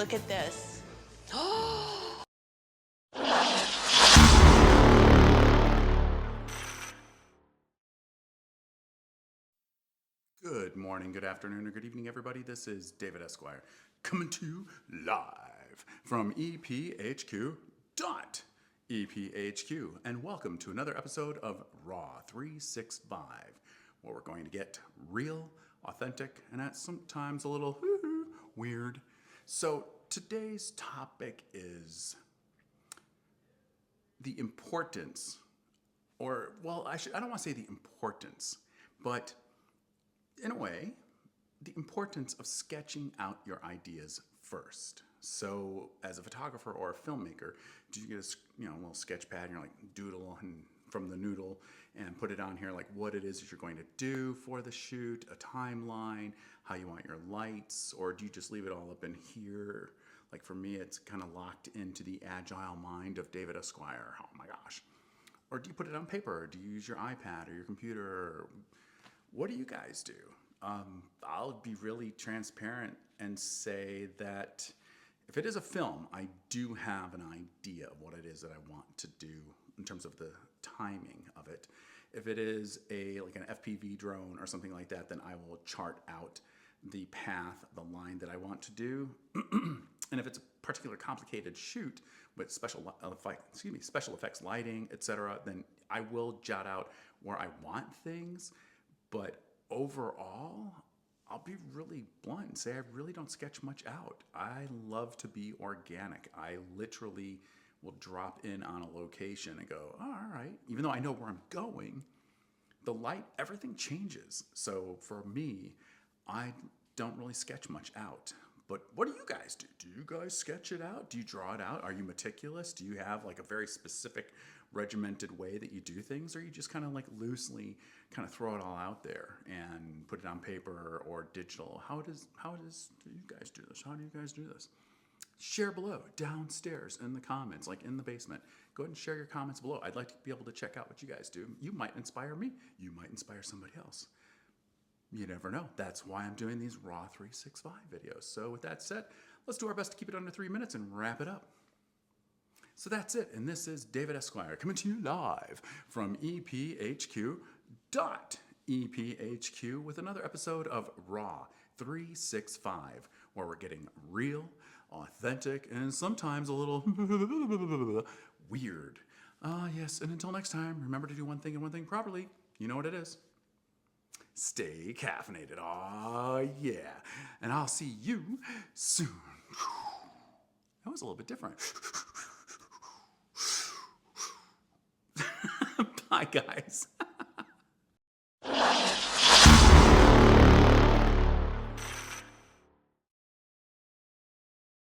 look at this. Good morning, good afternoon, or good evening, everybody. This is David Esquire coming to you live from EPHQ. EPHQ, and welcome to another episode of Raw 365, where we're going to get real, authentic, and at sometimes a little weird. So today's topic is the importance, or well, I don't want to say the importance, but in a way, the importance of sketching out your ideas first. So as a photographer or a filmmaker, do you get a little sketch pad and you're like doodle and from the noodle and put it on here like what it is that you're going to do for the shoot, a timeline, how you want your lights, or do you just leave it all up in here? Like for me, it's kind of locked into the agile mind of David Esquire. Oh my gosh. Or do you put it on paper? Or do you use your iPad or your computer? Or what do you guys do? I'll be really transparent and say that if it is a film, I do have an idea of what it is that I want to do in terms of the timing of it. If it is like an FPV drone or something like that, then I will chart out the path, the line that I want to do. And if it's a particular complicated shoot with special effects lighting, etc., then I will jot out where I want things. But overall, I'll be really blunt and say I really don't sketch much out. I love to be organic. I literally will drop in on a location and go, oh, all right, even though I know where I'm going, the light, everything changes. So for me, I don't really sketch much out. But what do you guys do? Do you guys sketch it out? Do you draw it out? Are you meticulous? Do you have like a very specific regimented way that you do things, or you just kind of like loosely kind of throw it all out there and put it on paper or digital? How do you guys do this? How do you guys do this? Share below, downstairs in the comments, like in the basement. Go ahead and share your comments below. I'd like to be able to check out what you guys do. You might inspire me. You might inspire somebody else. You never know. That's why I'm doing these Raw 365 videos. So with that said, let's do our best to keep it under 3 minutes and wrap it up. So that's it. And this is David Esquire coming to you live from EPHQ.EPHQ with another episode of Raw 365, where we're getting real, authentic, and sometimes a little weird. Yes, and until next time, remember to do one thing and one thing properly. You know what it is. Stay caffeinated. Oh, yeah. And I'll see you soon. That was a little bit different. Bye, guys.